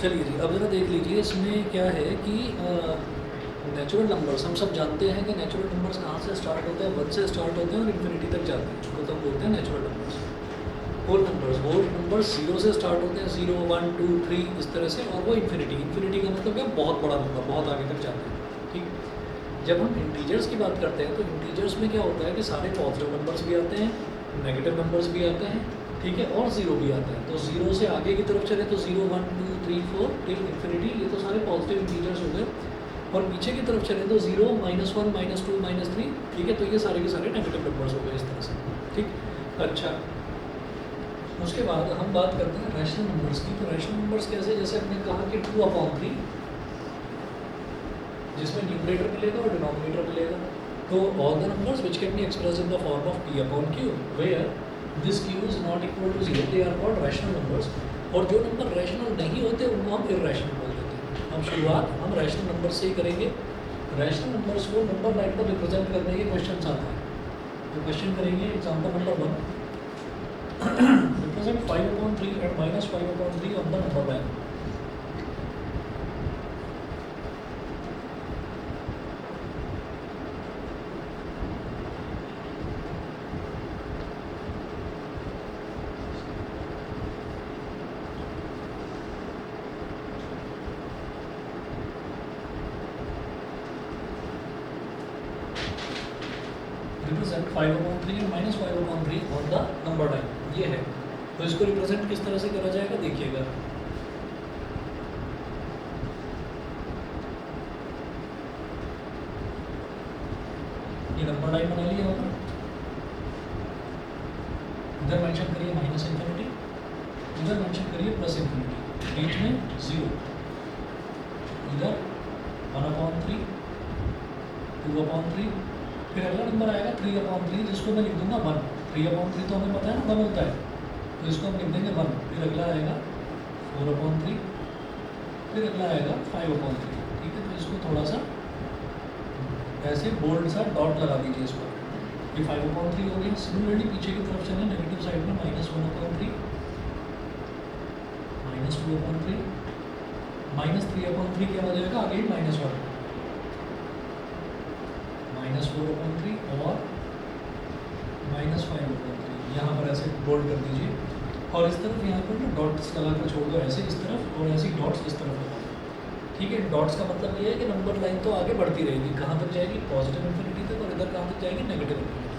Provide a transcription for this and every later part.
चलिए जी, अब ज़रा देख लीजिए इसमें क्या है कि नेचुरल नंबर्स हम सब जानते हैं कि नेचुरल नंबर्स कहाँ से स्टार्ट होते हैं, 1 से स्टार्ट होते हैं और इन्फिनिटी तक जाते हैं, उसको तो हम बोलते हैं नेचुरल नंबर्स। होल नंबर्स 0 से स्टार्ट होते हैं, 0 1 2 3 इस तरह से, और वो इन्फिनिटी का मतलब क्या, बहुत बड़ा नंबर, बहुत आगे तक जाते हैं। ठीक, जब हम इंटीजर्स की बात करते हैं तो इंटीजर्स में क्या होता है कि सारे पॉजिटिव नंबर्स भी आते हैं, नेगेटिव नंबर्स भी आते हैं, ठीक है, और 0 भी आता है। तो 0 से आगे की तरफ चले तो 0 1 2 3 4 टिल इन्फिनिटी, ये तो सारे पॉजिटिव इंटीजर्स हो गए। और पीछे की तरफ चले तो 0 -1 -2 -3, ठीक है, तो ये सारे के सारे नेगेटिव नंबर्स हो गए इस तरह से। ठीक, अच्छा, उसके बाद हम बात करते हैं रैशनल नंबर्स की। तो रैशनल नंबर्स कैसे, जैसे हमने कहा कि 2/3, जिसमें न्यूमरेटर मिलेगा और डिनोमिनेटर मिलेगा। तो all the numbers which can be express in the form of p/q where this q is not equal to 0, they are called rational numbers. और जो नंबर रैशनल नहीं होते उनको हम इर्रेशनल बोल देते हैं। हम शुरुआत हम रैशनल नंबर से ही करेंगे। रैशनल नंबर्स को नंबर लाइन पर रिप्रेजेंट करने के क्वेश्चन आता है। तो क्वेश्चन करेंगे example number 1, represent 5/3 and -5/3 on the number line. Represent 5/3 and -5/3 on the number line. ये है, तो इसको रिप्रेजेंट किस तरह से करा जाएगा देखिएगा। ये नंबर लाइन बना लिया होगा, इधर मेंशन करिए -∞, इधर मेंशन करिए +∞, बीच में 0, इधर 1/3 2/3, फिर अगला नंबर आएगा 3/3, जिसको मैं लिख दूंगा 1। 3/3 तो हमें पता है ना 1 होता है, तो इसको हम लिख देंगे 1। फिर अगला आएगा 4/3, फिर अगला आएगा 5/3। ठीक है, तो इसको थोड़ा सा ऐसे बोल्ड सा डॉट लगा दीजिए इस पर। ये 5/3 हो गया। सिमिलरली पीछे की तरफ चलें, नेगेटिव साइड में -1/3, -2/3, -3/3 क्या हो जाएगा आगे -1, -4/3 और -5/3। यहाँ पर ऐसे बोल्ड कर दीजिए और इस तरफ यहाँ पर ना डॉट्स लगा कर छोड़ दो, ऐसे इस तरफ और ऐसे डॉट्स इस तरफ लगा दो। ठीक है, डॉट्स का मतलब ये है कि नंबर लाइन तो आगे बढ़ती रहेगी, कहाँ तक जाएगी? पॉजिटिव इन्फिनिटी तक, और इधर कहाँ तक जाएगी? Negative infinity.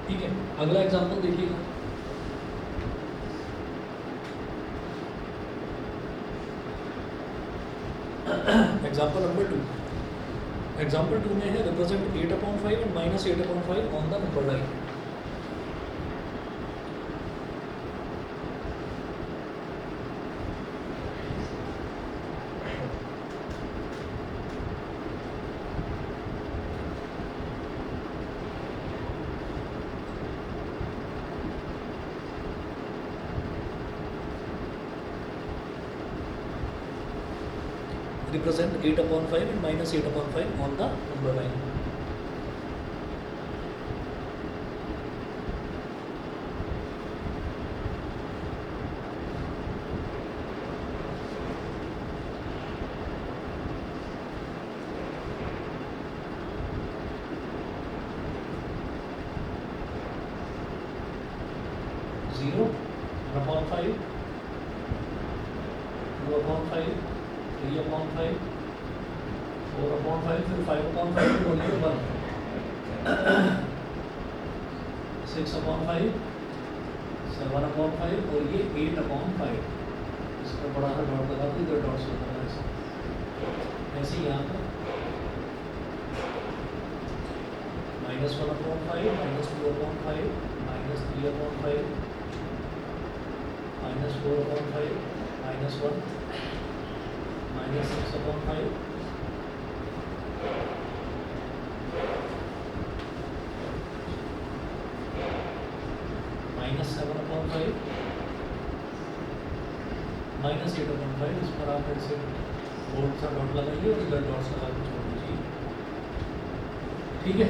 ठीक है, अगला एग्जाम्पल देखिएगा। Example number 2। एग्जाम्पल 2 में है represent 8/5 and -8/5 on the number line. Represent 8/5 and -8/5 on the number line. Zero, 1/5, 2/5, 3/5, 4/5, फिर 5/5 बोलिए 1, 6/5, 7/5 और ये 8/5। इस पर बड़ा सा डॉट लगा दो, इधर डॉट्स लगा दो ऐसे। ऐसे ही यहाँ पर -1/5, -2/5, -3/5, -4/5, -1, -6/5, -7/5, -8/5। इस पर आप ऐसे बोल्ड सा डॉट लगाइए और इधर डॉट्स लगा के छोड़ दीजिए। ठीक है,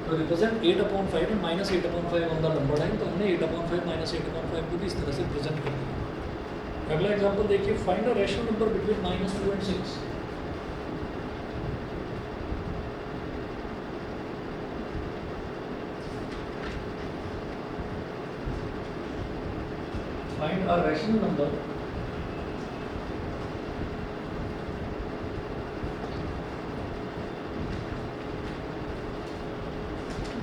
तो represent 8/5 and -8/5 on the number line. तो हमने 8/5 -8/5 को भी इस तरह से प्रेजेंट कर दिया। अगला एग्जांपल देखिए, find a rational number between -2 and 6। Find a rational number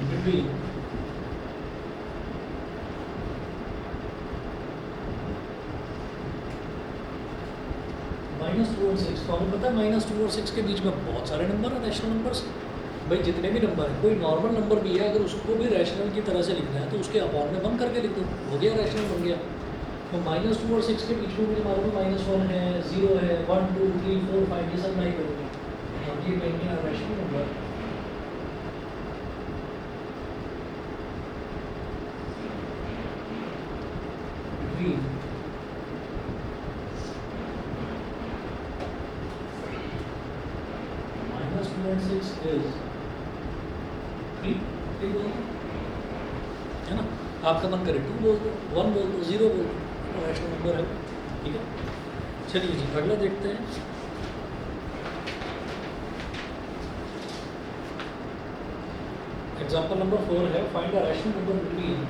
between -2 और 6। तो हमें पता है -2 और 6 के बीच में बहुत सारे नंबर हैं, रैशनल नंबर्स। भाई जितने भी नंबर हैं, कोई नॉर्मल नंबर भी है, अगर उसको भी रैशनल की तरह से लिखना है तो उसके अपॉन में 1 करके लिख दो, हो गया, रैशनल बन गया। तो -2 और 6 के बीच में मुझे मालूम है -1 है, 0 है, 1 2 3 4 5 ये सब नहीं करूँगी। हम ये कहेंगे rational number between -2 and 6 is 3 बोल दो, है ना? आपका मन करे 2 बोल दो, 1 बोल दो, 0 बोल दो, रैशनल नंबर है। ठीक है, चलिए जी अगला देखते हैं। एग्जाम्पल नंबर 4 है, find a rational number between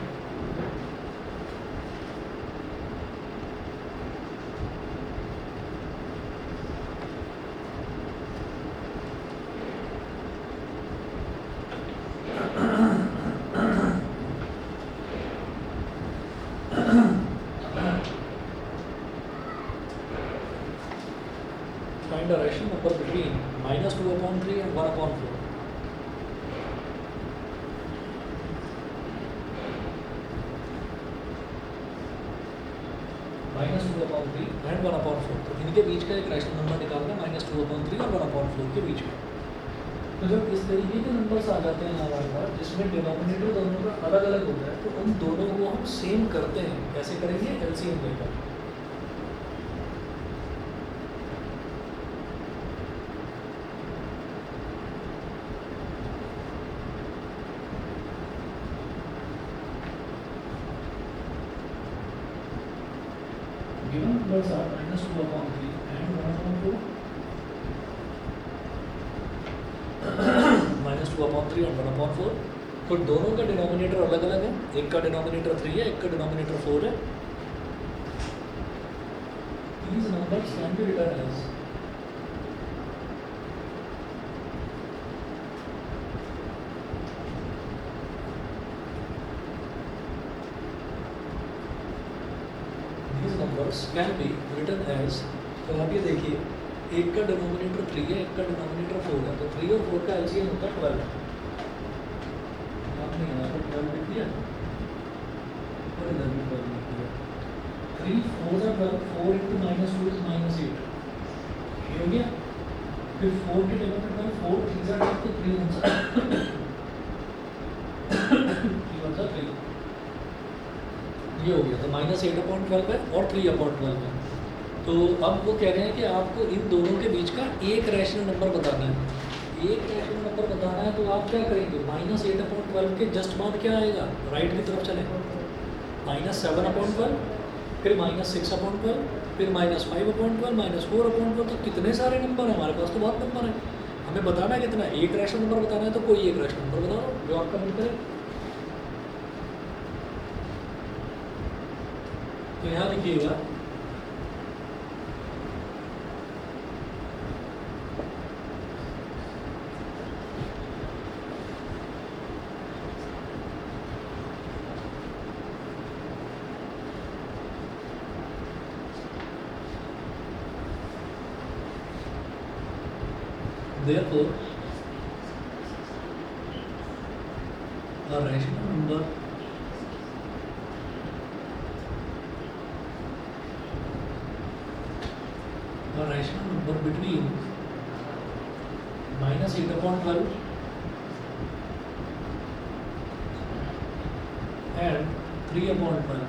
find a rational number between -2/3 and 1/4। -2/3 and 1/4। तो इनके बीच का एक रैशनल नंबर निकालना है, -2/3 और 1/4 के बीच में। तो जब इस तरीके के नंबर्स आ जाते हैं हमारे पास जिसमें डिनोमिनेटर दोनों का अलग अलग होता है, तो उन दोनों को हम सेम करते हैं। कैसे करेंगे? एलसीएम लेकर। Given numbers are -2/3 and 1/4, -2/3 2 upon 3 और 1 अपॉन 4। तो दोनों का डिनोमिनेटर अलग अलग है, एक का डिनोमिनेटर 3 है, एक का डिनोमिनेटर 4 है। These numbers can be written as can be written as. तो आप ये देखिए, एक का डिनोमिनेटर 3 है, एक का डिनोमिनेटर 4 है, तो 3 और 4 का एलसीएम होता है 12। आपने यहाँ पर 12 लिख दिया और इधर भी 12 लिख दिया। 3 4 है 12, 4 इंटू -2 इज -8, ये हो गया। फिर 4 की जगह पर 4 3 सा 10 तो 3 आंसर 3 आंसर 3, ये हो गया। तो -8/12 है और 3/12 है। तो अब वो कह रहे हैं कि आपको इन दोनों के बीच का एक रैशनल नंबर बताना है। एक रैशनल नंबर बताना है तो आप क्या करेंगे, -8/12 के जस्ट बाद क्या आएगा, राइट की तरफ चले, -7/12, फिर -6/12, फिर -5/12, -4/12। तो कितने सारे नंबर हैं हमारे पास, तो बहुत नंबर है। हमें बताना है कितना, एक रैशनल नंबर बताना है। तो कोई एक रैशनल नंबर बता दो जो आपका मिलता है। तो यहाँ लिखिएगा therefore a rational number between -8/12 and 3/12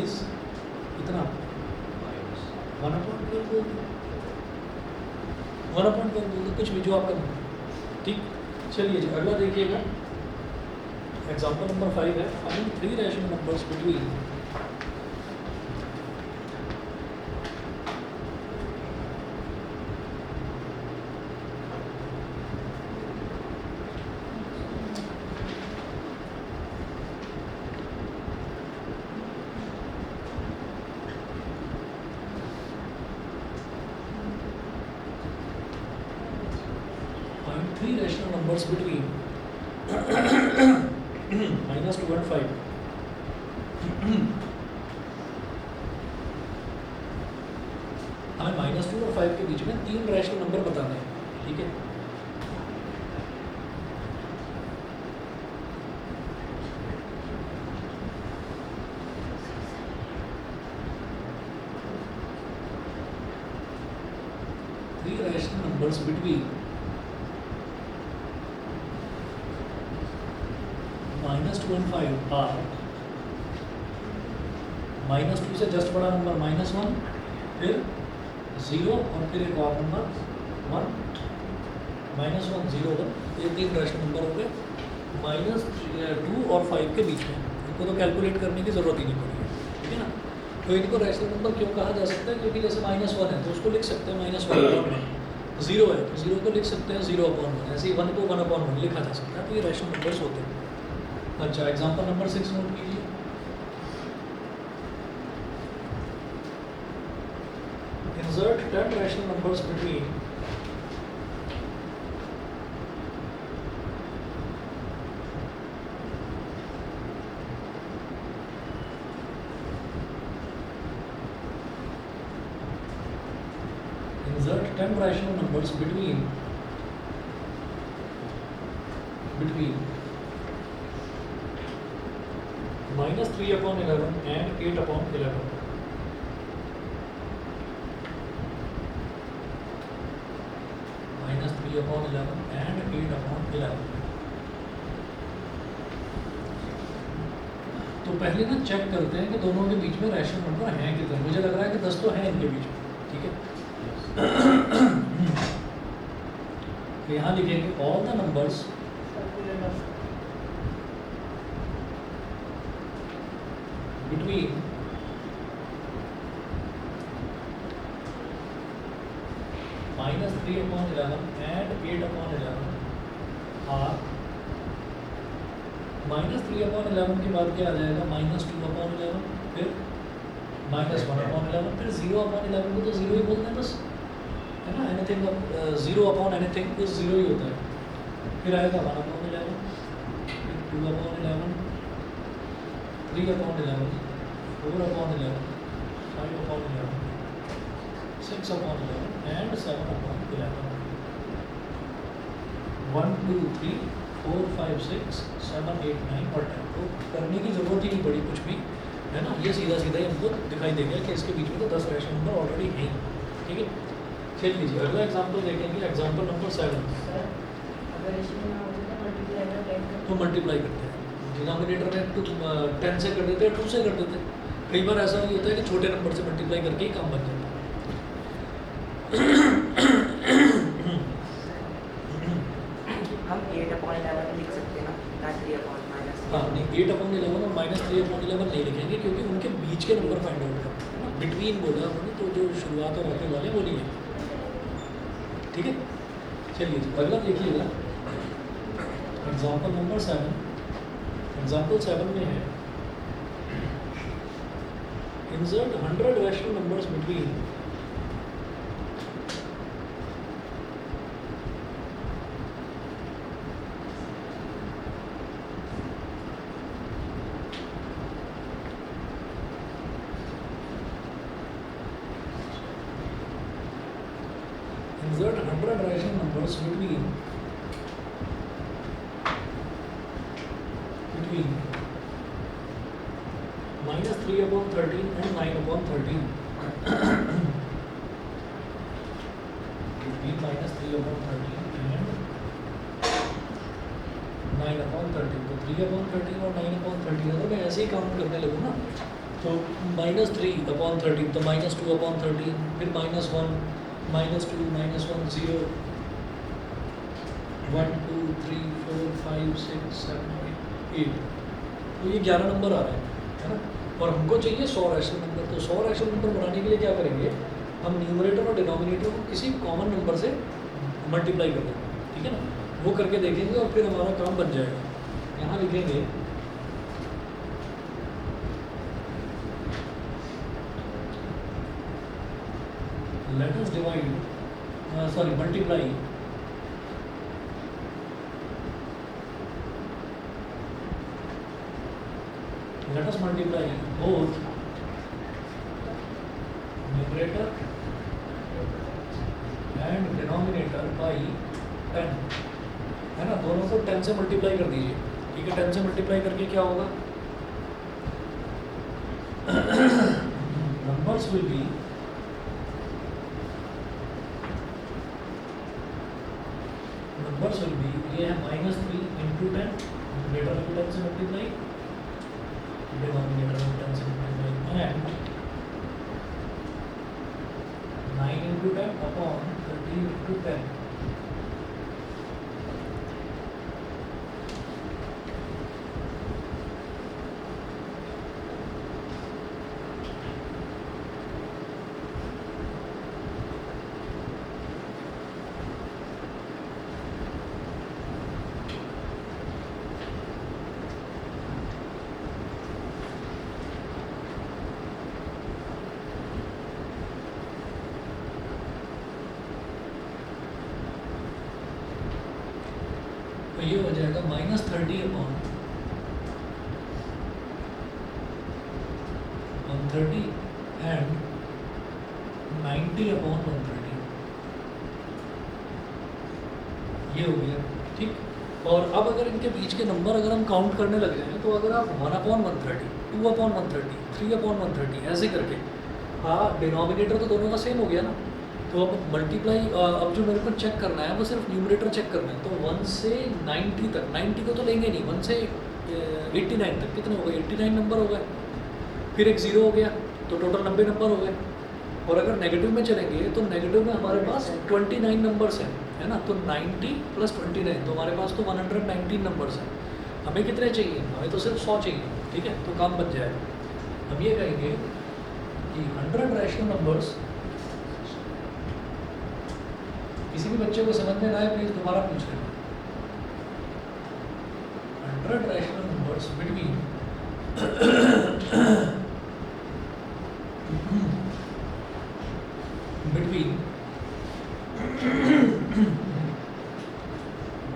is कितना, 1/12 1/12 कुछ भी जो आपका। ठीक, चलिए जी अगला देखिएगा। एग्जाम्पल नंबर 5 है, find 3 rational numbers between three rational numbers between -2 and 5। हमें -2 और 5 के बीच में 3 रैशनल नंबर बताने हैं, ठीक है। Three rational numbers between -2 and 5 are -2 से जस्ट बड़ा नंबर -1, फिर 0 और फिर एक और नंबर 1, -1 0 1। ये 3 रैशनल नंबर हो गए -2 और 5 के बीच में। इनको तो कैलकुलेट करने की ज़रूरत ही नहीं पड़ेगी, ठीक है ना। तो इनको रैशनल नंबर क्यों कहा जा सकता है, क्योंकि जैसे -1 है तो उसको लिख सकते हैं -1/1, 0 है तो 0 को लिख सकते हैं 0/1, ऐसे ही 1 को 1/1 लिखा जा सकता है। तो ये रैशनल नंबर्स होते हैं। अच्छा, एग्जाम्पल नंबर 6 नोट कीजिए। Insert 10 rational numbers between insert 10 rational numbers between -3/11 and 8/11। -3/11 and 8/11। तो पहले ना चेक करते हैं कि दोनों के बीच में रैशनल नंबर हैं कितने। मुझे लग रहा है कि 10 तो हैं इनके बीच में, ठीक है। तो यहाँ लिखेंगे all the numbers between -3/11 3/11 and 8/11 are -3/11 के बाद क्या आ जाएगा, -2/11, फिर -1/11, फिर 0/11 को तो 0 ही बोलते हैं बस, है ना। एनीथिंग 0/anything तो 0 ही होता है। फिर आएगा 1/11, फिर 2/11, 3/11, 4/11, 5/11, 6/11 and 7/11। 1 2 3 4 5 6 7 8 9 और 10। तो करने की ज़रूरत ही नहीं पड़ी कुछ भी, है ना। ये सीधा सीधा ही हमको दिखाई दे गया कि इसके बीच में तो 10 रैशनल नंबर ऑलरेडी हैं, ठीक है। चल लीजिए अगला एग्जांपल देखेंगे, एग्जांपल नंबर 7। तो मल्टीप्लाई करते हैं, डिनोमिनेटर में तो 10 से कर देते हैं, 2 से कर देते हैं। कई बार ऐसा भी होता है कि छोटे नंबर से मल्टीप्लाई करके ही काम बन जाता है। हम 8/11 लिख सकते हैं ना, 3/11। हाँ नहीं, 8/11 और -3/11 नहीं लिखेंगे क्योंकि उनके बीच के नंबर फाइंड आउट करना है। बिटवीन बोला उन्होंने, तो जो शुरुआत और आखिर वाले वो नहीं है, ठीक है। चलिए अगला देखिएगा, एग्जाम्पल नंबर 7। एग्जाम्पल 7 में है insert 100 rational numbers between 100 rational numbers between -3/13 and 9/13। between -3/13 and 9/13। तो 3/13 और 9/13 है, तो मैं ऐसे ही काउंट करने लगूँ ना, तो -3/13 तो -2/13, फिर -1 -2 -1 0 1 2 3 4 5 6 7 8। तो ये 11 नंबर आ रहे हैं, है ना। और हमको चाहिए 100 रैशनल नंबर। तो 100 रैशनल नंबर बनाने के लिए क्या करेंगे, हम न्यूमरेटर और डिनोमिनेटर को किसी कॉमन नंबर से मल्टीप्लाई कर देंगे, ठीक है ना। वो करके देखेंगे और फिर हमारा काम बन जाएगा। यहाँ लिखेंगे let us divide multiply both numerator and denominator by 10, है ना। दोनों को 10 से मल्टीप्लाई कर दीजिए, ठीक है। 10 से मल्टीप्लाई करके क्या होगा, numbers will be ये है -3 into 10, न्यूमरेटर में 10 से मल्टीप्लाई, डिनोमिनेटर में 10 से multiply, and 9 into 10 upon 13 into 10। तो ये हो जाएगा -30 अपॉन 130 एंड 90 अपॉन 130। ये हो गया, ठीक। और अब अगर इनके बीच के नंबर अगर हम काउंट करने लग जाएं, तो अगर आप 1/130, 2/130, 3/130 ऐसे करके, हाँ डिनोमिनेटर तो दोनों का सेम हो गया ना। तो अब मल्टीप्लाई, अब जो मेरे को चेक करना है वो सिर्फ न्यूमरेटर चेक करना है। तो 1 से 90 तक, 90 को तो लेंगे नहीं, 1 से 89 तक कितने हो गए, 89 नंबर हो गए। फिर एक 0 हो गया, तो टोटल 90 नंबर हो गए। और अगर नेगेटिव में चलेंगे तो नेगेटिव में हमारे पास 29 नंबर्स हैं, है ना। तो 90 + 29, तो हमारे पास तो 119 नंबर्स हैं। हमें कितने चाहिए, हमें तो सिर्फ 100 चाहिए, ठीक है। तो काम बन जाएगा। हम ये कहेंगे कि 100 रैशनल नंबर्स किसी भी बच्चे को समझ में ना आए प्लीज दोबारा पूछ लेना। 100 rational numbers between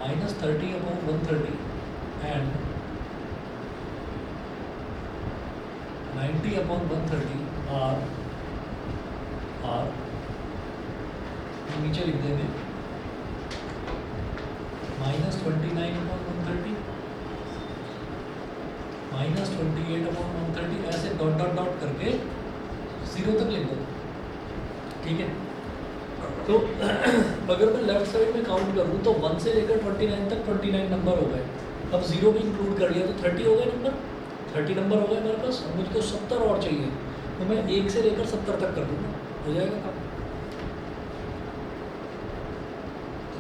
-30 upon 130 and 90 upon 130 are नीचे लिख देंगे -29 upon 130 -28 upon 130 ऐसे डॉट डॉट डॉट करके 0 तक लिख दो। ठीक है, तो अगर मैं लेफ्ट साइड में काउंट करूँ तो 1 से लेकर 29 तक 29 नंबर हो गए। अब 0 भी इंक्लूड कर लिया तो 30 हो गए नंबर, 30 नंबर हो गए मेरे पास। अब मुझको 70 और चाहिए तो मैं 1 से लेकर 70 तक कर दूँगा, हो जाएगा काम।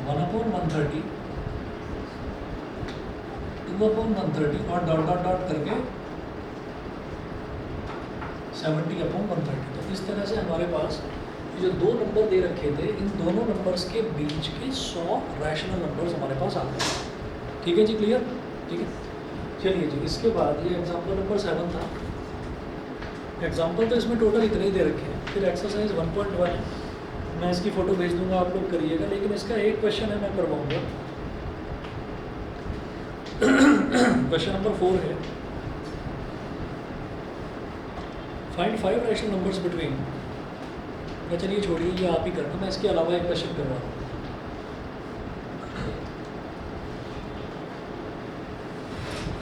1/130, 2/130 और डॉट डॉट डॉट करके 70/130। तो इस तरह से हमारे पास जो दो नंबर दे रखे थे, इन दोनों नंबर्स के बीच के 100 रैशनल नंबर्स हमारे पास आ गए। ठीक है जी, क्लियर? ठीक है, चलिए जी। इसके बाद ये एग्जाम्पल नंबर 7 था। एग्जाम्पल तो इसमें टोटल इतने ही दे रखे हैं। फिर एक्सरसाइज 1.1 है, मैं इसकी फ़ोटो भेज दूंगा, आप लोग करिएगा। लेकिन इसका एक क्वेश्चन है, मैं करवाऊँगा। क्वेश्चन नंबर 4 है, फाइंड 5 रैशनल नंबर्स बिटवीन। चलिए छोड़िए, ये आप ही करना, मैं इसके अलावा एक क्वेश्चन करवा रहा हूँ।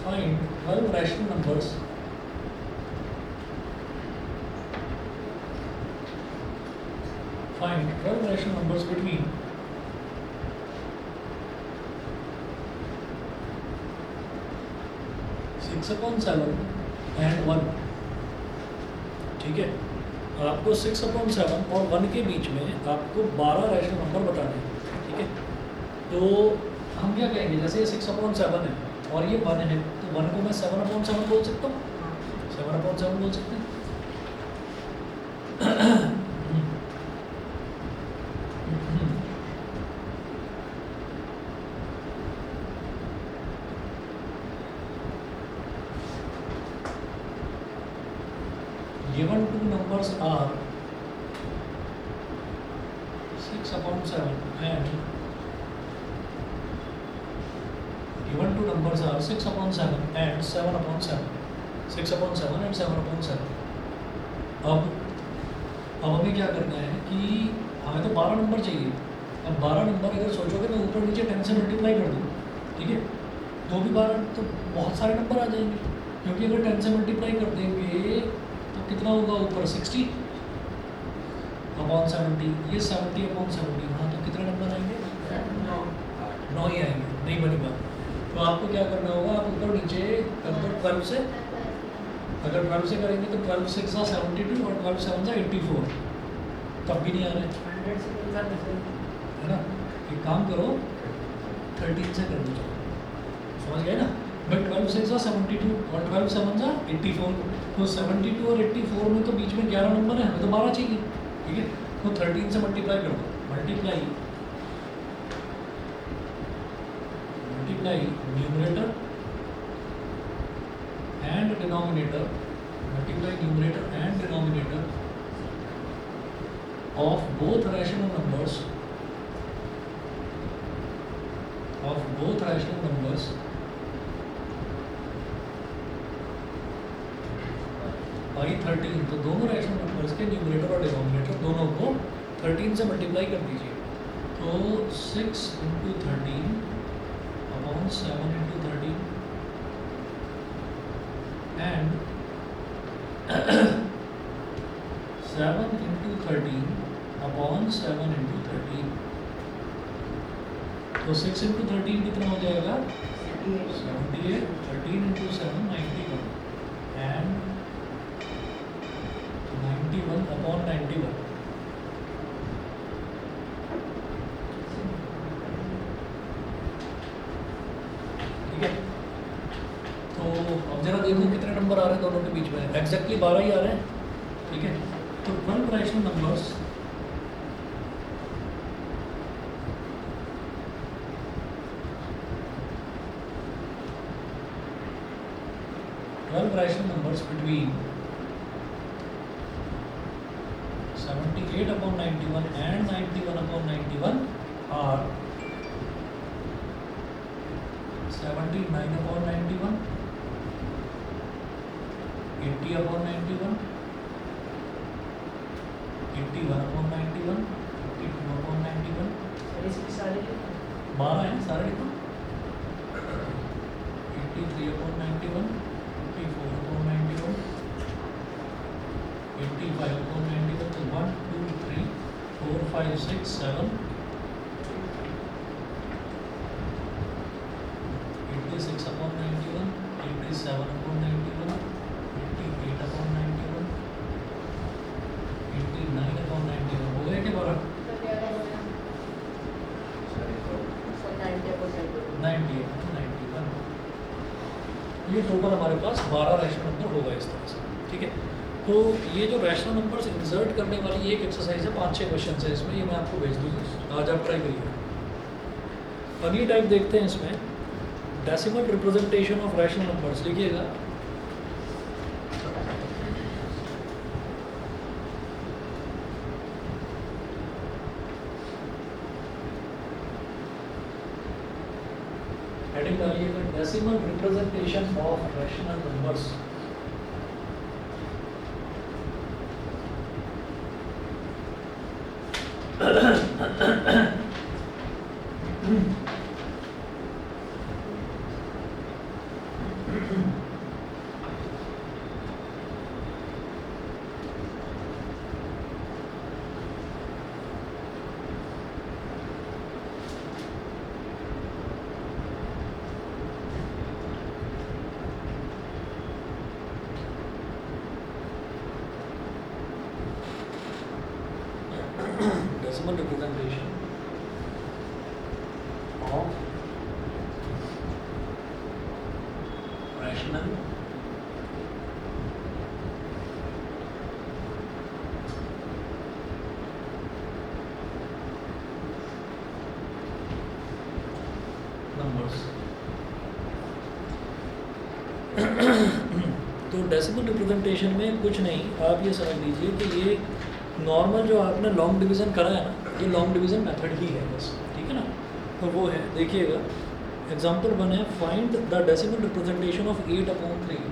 Find 12 rational numbers find 12 rational numbers between 6/7 and 1। ठीक है, आपको 6/7 और 1 के बीच में आपको 12 रैशनल नंबर बताने हैं। ठीक है, तो हम क्या कहेंगे, जैसे ये 6/7 है और ये 1 है, तो 1 को मैं 7/7 बोल सकता हूँ, 7/7 बोल सकते हैं। Given two numbers are 6/7 and given two numbers are 6/7 and 7/7, 6/7 and 7/7। अब हमें क्या करना है कि हमें तो 12 नंबर चाहिए। अब 12 नंबर अगर सोचोगे मैं ऊपर नीचे 10 से मल्टीप्लाई कर दूँ, ठीक है, तो भी 12 तो बहुत सारे नंबर आ जाएंगे। क्योंकि अगर 10 से मल्टीप्लाई कर देंगे तो कितना होगा ऊपर 60/70, ये 70/70। हाँ, तो कितने नंबर आएंगे? 9 ही आएंगे, नहीं बनी बात। तो आपको क्या करना होगा, आप ऊपर नीचे कर दो 12 से। अगर 12 से करेंगे तो 12 6 72 और 12 7 84, तब भी नहीं आ रहे, है ना। एक काम करो, 13 से कर दो, समझ गए ना। बट 12 6 72 और 12 7 84, तो 72 और 84 में तो बीच में 11 नंबर है, हमें तो 12 चाहिए। ठीक है, तो 13 से मल्टीप्लाई कर दो। Multiply numerator and denominator, multiply numerator and denominator of both rational numbers by 13। तो दोनों रैशनल नंबर्स के न्यूमरेटर और डिनोमिनेटर दोनों को 13 से मल्टीप्लाई कर दीजिए। तो 6 × 13 अपॉन 7 × 13 and 7 × 13 अपॉन 7 × 13। तो 6 × 13 कितना हो जाएगा? 78। 13 × 7 91 and 91/91। ठीक है, तो अब जरा देखो कितने नंबर आ रहे हैं दोनों के बीच में। एग्जैक्टली 12 ही आ रहे हैं। ठीक है, तो 12 rational numbers 12 rational numbers between 78 upon 91 and 91 upon 91 are 79 upon 91, 80 upon 91, 81 upon 91, 52 upon 91, 12 हैं सारे लिखो, 83 upon 91, 54 upon 91, 85 upon 91, तो 1, 2, 3, 4, 5, 6, 7, 86 upon 91, 87 upon 91, 88 upon 91, 89 upon 91, हो गया क्या बारह? 90 upon 91, ये टोटल हमारे पास 12 रैशनल नंबर होगा इस तरह से, ठीक है। तो ये जो रैशनल नंबर्स इंसर्ट करने वाली एक एक्सरसाइज है, 5-6 क्वेश्चन है इसमें, ये मैं आपको भेज दूँगी, आज आप ट्राई करिए। अगली टाइप देखते हैं इसमें, decimal representation of rational numbers. लिखिएगा, हेडिंग डालिएगा decimal representation of rational numbers. Decimal representation of rational numbers। तो डेसिमल रिप्रेजेंटेशन में कुछ नहीं, आप ये समझ लीजिए कि ये नॉर्मल जो आपने लॉन्ग डिवीज़न करा है ना, ये लॉन्ग डिवीज़न मेथड ही है बस, ठीक है ना। तो वो है, देखिएगा एग्जांपल 1 है, find the decimal representation of 8 upon 3।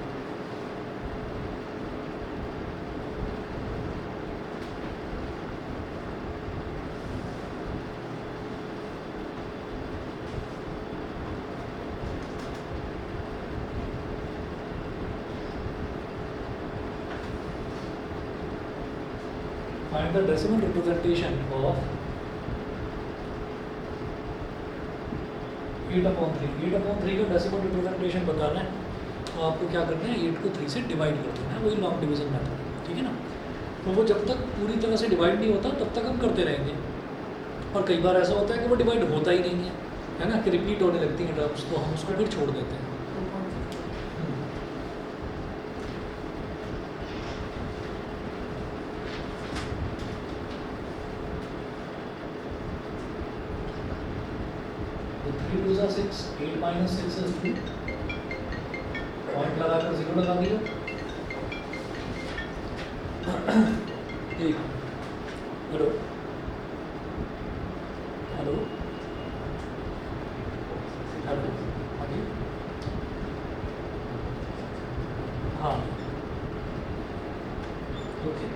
Find the decimal representation of 8 upon 3। 8 upon 3 का डेसिमल रिप्रेजेंटेशन बताना है, तो आपको क्या करना है, 8 को 3 से डिवाइड कर देना है, वही लॉन्ग डिवीजन मेथड, ठीक है ना। तो वो जब तक पूरी तरह से डिवाइड नहीं होता तब तक हम करते रहेंगे, और कई बार ऐसा होता है कि वो डिवाइड होता ही नहीं है ना, कि रिपीट होने लगती हैं टर्म्स, तो हम उसको फिर छोड़ देते हैं। तो 3 2 6, 8 minus 6 is 2, पॉइंट लगाकर 0 लगा दिया। एक हेलो हेलो हेलो, आगे हाँ ओके।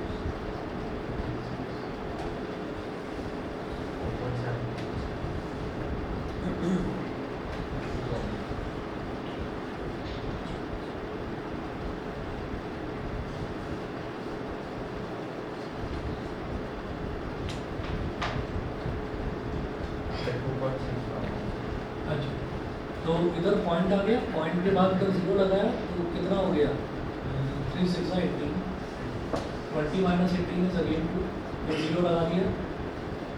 अच्छा, तो इधर पॉइंट आ गया, पॉइंट के बाद अगर 0 लगाया तो कितना हो गया, 3 6 18, 20 minus 18 is again 2, फिर 0 लगा दिया,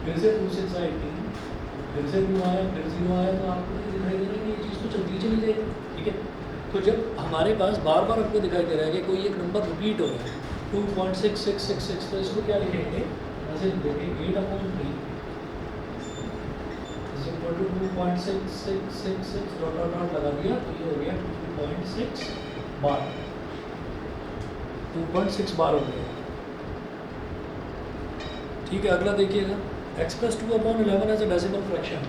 फिर से 2 6 18, फिर से 2 आया, फिर 0 आया, तो आपको ये दिखाई दे रहा है कि ये चीज़ तो चलती चली जाएगी, ठीक है। तो जब हमारे पास बार बार आपको दिखाई दे रहा है कि कोई एक नंबर रिपीट हो रहा है 2.6666, तो इसको क्या लिखेंगे, ऐसे लिखेंगे 8 upon 3 is equal to 2.6666 dot dot dot लगा दिया, तो ये हो गया 2.6 बार। 2.6 बार हो गया। ठीक है, अगला देखिएगा, x plus 2/11 as a decimal fraction.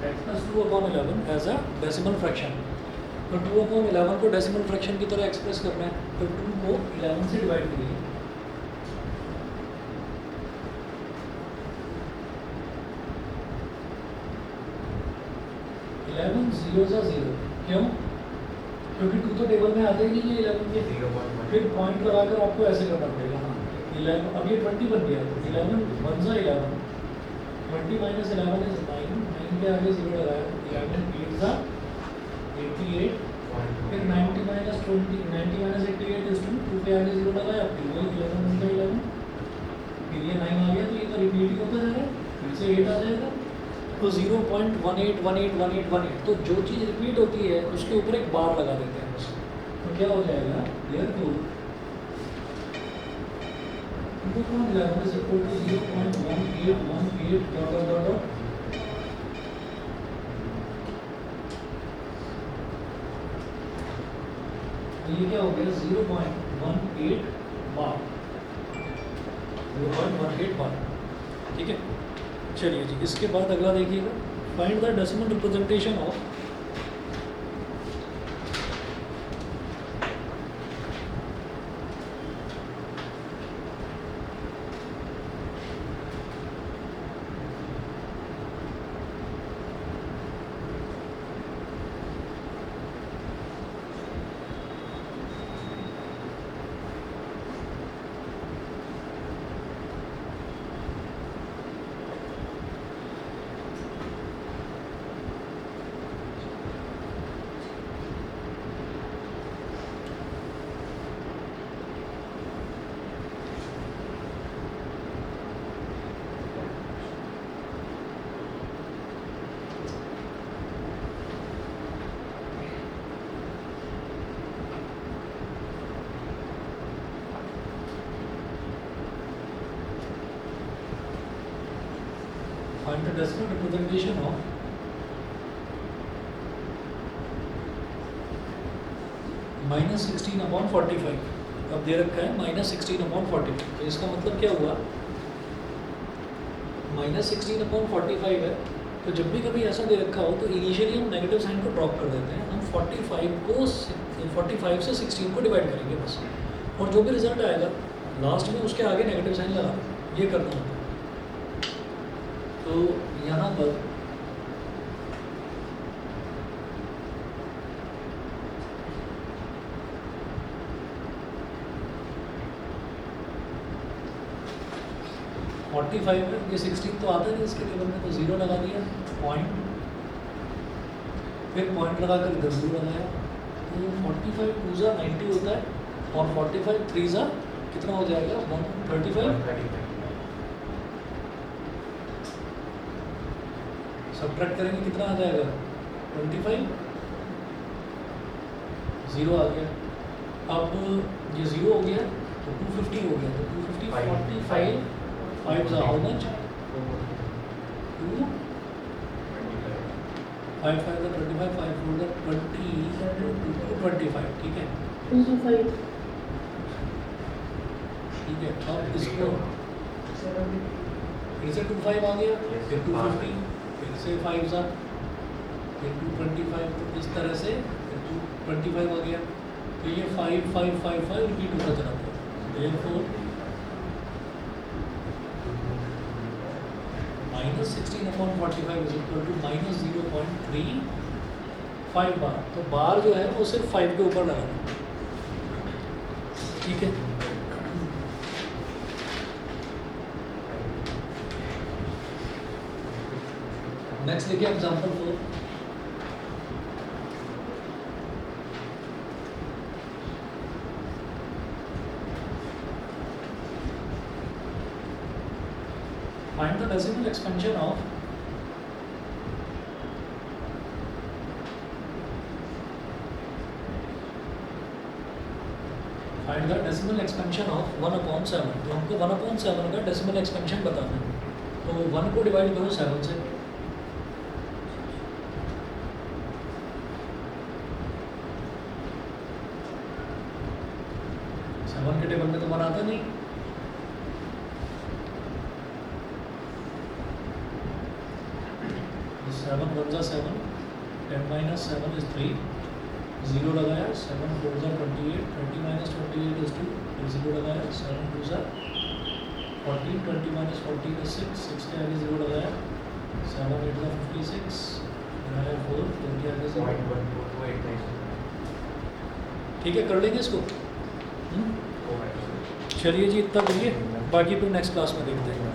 x plus 2/11 as a decimal fraction. तो 2/11 को डेसिमल फ्रैक्शन की तरह एक्सप्रेस करना है, तो 2 को 11 से डिवाइड करिए। 11 0 सा 0, क्यों? क्योंकि 2 तो टेबल में आते ही नहीं है 11 के। 0.1 फिर पॉइंट लगाकर आपको ऐसे करना पड़ेगा। हाँ, 11, अब ये 20 बन गया, तो 11 1 सा 11, 20 माइनस 11 इज 9, 9 के आगे 0 लगाया, 11 8 सा 88, फिर 90 माइनस 20, 90 माइनस 88 इज 2, 2 के आगे 0 लगाया, फिर वही 11 1 का 11, फिर ये 9 आ गया, तो ये तो रिपीट होता जाएगा, फिर से 8 आ जाएगा, तो 0.181818, तो जो चीज़ रिपीट होती है उसके ऊपर एक बार लगा देते हैं बस। तो क्या हो जाएगा, there to 2.11 is equal to 0.1818 dot dot dot dot। तो ये क्या हो गया, 0.18 बार, 0.18 बार। ठीक है, चलिए जी, इसके बाद अगला देखिएगा, find the decimal representation of find the decimal representation of -16/45। अब दे रखा है -16/45, तो इसका मतलब क्या हुआ, -16/45 है, तो जब भी कभी ऐसा दे रखा हो तो इनिशियली हम नेगेटिव साइन को ड्रॉप कर देते हैं, हम 45 से 16 को डिवाइड करेंगे बस, और जो भी रिजल्ट आएगा लास्ट में उसके आगे नेगेटिव साइन लगा देंगे, ये करना होता है। तो यहाँ पर (45) है, ये 16 तो आता नहीं इसके टेबल में, तो 0 लगा दिया, पॉइंट, फिर पॉइंट लगा कर इधर 0 लगाया, तो 45 2 ज़ा 90 होता है, और 45 3 ज़ा कितना हो जाएगा, 135। सब्ट्रैक्ट करेंगे कितना आ जाएगा, 25, 0 आ गया। अब ये 0 हो गया तो 250 हो गया, तो 250 45 5 ज़ा हाउ मच, 2 5 5 ज़ा 25, 5 4 ज़ा 25, ठीक है, 225 ठीक है। अब इसको फिर से 25 आ गया, फिर 250, फिर से 5 ज़ा, फिर 225, तो इस तरह से फिर 225 आ गया, तो ये 5 5 5 5 रिपीट होता चला गया, therefore -16/45 इज इक्वल टू -0.35 बार। तो बार जो है वो सिर्फ 5 के ऊपर लगाना, ठीक है। नेक्स्ट देखिए example 4। Find the decimal expansion of find the decimal expansion of 1/7। तो हमको 1/7 का डेसिमल एक्सपेंशन बताना है। तो 1 को डिवाइड करो 7 से। सेवन के टेबल में तो 1 आता नहीं। सेवन 1 जा 7, 10 - 7 is 3, 0 लगाया, 7 4 जा 28, 20 - 28 is 2, फिर 0 लगाया, 7 2 जा 14, 20 - 14 is 6, 6 के आगे 0 लगाया, 7 8 जा 56, लगाया 4, 4 के आगे 0। 0.1289। ठीक है, कर लेंगे इसको। चलिए जी, इतना करिए, बाकी फिर नेक्स्ट क्लास में देखते हैं।